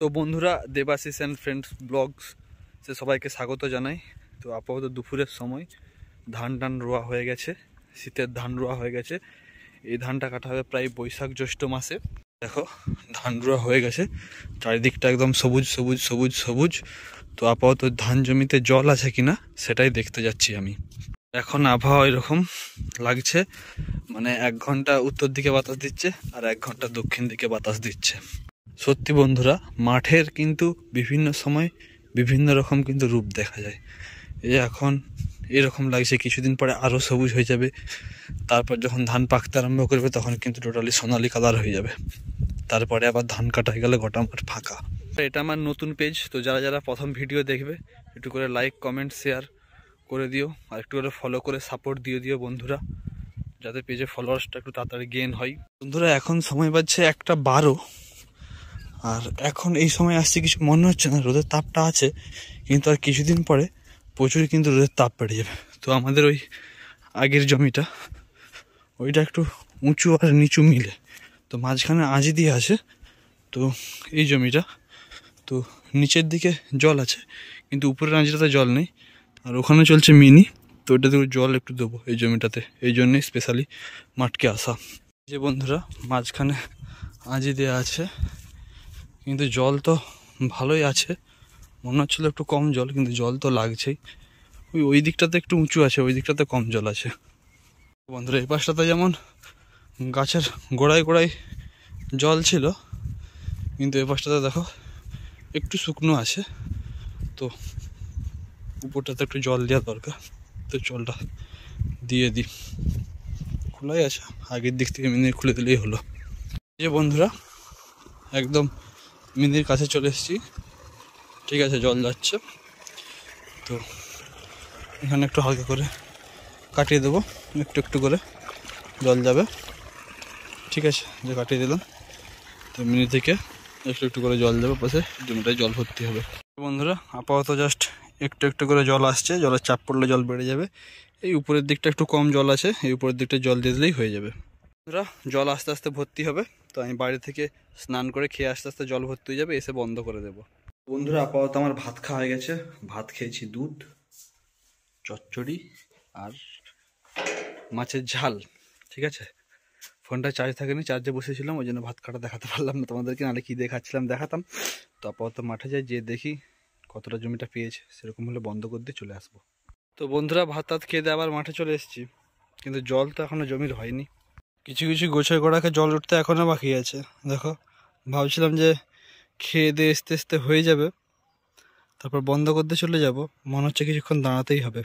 তো বন্ধুরা, Debashis and friends blogs সে সবাইকে স্বাগত জানাই। তো আপাতত দুপুরের সময় ধান রোয়া হয়ে গেছে, শীতের ধান রোয়া হয়ে গেছে। এই ধানটা কাটা হবে প্রায় বৈশাখ জ্যৈষ্ঠ মাসে। দেখো ধান রোয়া হয়ে গেছে, চারিদিকটা একদম সবুজ সবুজ সবুজ সবুজ। তো আপাতত ধান জমিতে জল আছে কিনা সেটাই দেখতে যাচ্ছি আমি। এখন আবহাওয়া এরকম লাগছে, মানে 1 ঘন্টা উত্তর দিকে বাতাস দিচ্ছে আর 1 ঘন্টা দক্ষিণ দিকে বাতাস দিচ্ছে। সত্যি বন্ধুরা, মাঠের কিন্তু বিভিন্ন সময় বিভিন্ন রকম কিন্তু রূপ দেখা যায়। এই এখন এরকম লাগছে, কিছুদিন পরে আরও সবুজ হয়ে যাবে। তারপর যখন ধান পাকতে আরম্ভ করবে তখন কিন্তু টোটালি সোনালি কালার হয়ে যাবে। তারপরে আবার ধান কাটা হয়ে গেলে গোটা মাঠ ফাঁকা। এটা আমার নতুন পেজ, তো যারা যারা প্রথম ভিডিও দেখবে একটু করে লাইক কমেন্ট শেয়ার করে দিও, আর একটু করে ফলো করে সাপোর্ট দিয়ে দিও বন্ধুরা, যাতে পেজে ফলোয়ার্সটা একটু তাড়াতাড়ি গেইন হয়। বন্ধুরা এখন সময় বাজছে 1:12, আর এখন এই সময় আসছে কিছু মনে হচ্ছে না, রোদের তাপটা আছে, কিন্তু আর কিছুদিন পরে প্রচুর কিন্তু রোদের তাপ বেড়ে যাবে। তো আমাদের ওই আগের জমিটা, ওইটা একটু উঁচু আর নিচু মিলে, তো মাঝখানে আঁজি দিয়ে আছে। তো এই জমিটা তো নিচের দিকে জল আছে, কিন্তু উপরের আঁজিটাতে জল নেই, আর ওখানে চলছে মিনি। তো ওইটাতে জল একটু দেবো এই জমিটাতে, এই জন্যই স্পেশালি মাঠকে আসা। যে বন্ধুরা মাঝখানে আঁজি দেওয়া আছে, কিন্তু জল তো ভালোই আছে, মনে হচ্ছিল একটু কম জল, কিন্তু জল তো লাগছেই। ওই দিকটাতে একটু উঁচু আছে, ওই দিকটাতে কম জল আছে। বন্ধুরা এই পাশটাতে যেমন গাছের গোড়ায় গোড়ায় জল ছিল, কিন্তু এই পাশটাতে দেখো একটু শুকনো আছে। তো উপরটাতে একটু জল দেওয়া দরকার, তো জলটা দিয়ে দিই। খোলাই আছে, আগের দিক থেকে মিনিট খুলে দিলেই হলো। যে বন্ধুরা একদম মিনির কাছে চলে এসেছি, ঠিক আছে জল যাচ্ছে। তো এখানে একটু হালকা করে কাটিয়ে দেবো, একটু একটু করে জল যাবে, ঠিক আছে যে কাটিয়ে দিলাম। তো মিনি থেকে একটু একটু করে জল যাবে, পাশে জমিটায় জল ভর্তি হবে। বন্ধুরা আপাতত জাস্ট একটু একটু করে জল আসছে, জলের চাপ পড়লে জল বেড়ে যাবে। এই উপরের দিকটা একটু কম জল আছে, এই উপরের দিকটা জল দিয়ে দিলেই হয়ে যাবে। বন্ধুরা জল আস্তে আস্তে ভর্তি হবে, তো আমি বাইরে থেকে স্নান করে খেয়ে আস্তে আস্তে জল ভর্তি হয়ে যাবে, এসে বন্ধ করে দেবো। বন্ধুরা আপাতত আমার ভাত খাওয়া হয়ে গেছে, ভাত খেয়েছি দুধ, চচ্চড়ি আর মাছের ঝাল, ঠিক আছে। ফোনটা চার্জ থাকেনি, চার্জে বসেছিলাম, ওই জন্য ভাত খাটা দেখাতে পারলাম না তোমাদেরকে, নাহলে কী দেখাচ্ছিলাম দেখাতাম। তো আপাতত মাঠে যাই, যে দেখি কতটা জমিটা পেয়েছে, সেরকম হলে বন্ধ করে দিয়ে চলে আসবো। তো বন্ধুরা ভাত টাত খেয়ে দিয়ে আবার মাঠে চলে এসেছি, কিন্তু জল তো এখনও জমির হয়নি। কিছু কিছু গোছের গোড়াকে জল উঠতে এখনও বাকি আছে। দেখো ভাবছিলাম যে খেয়ে দিয়ে আস্তে আস্তে হয়ে যাবে, তারপর বন্ধ করতে চলে যাব, মনে হচ্ছে কিছুক্ষণ দাঁড়াতেই হবে।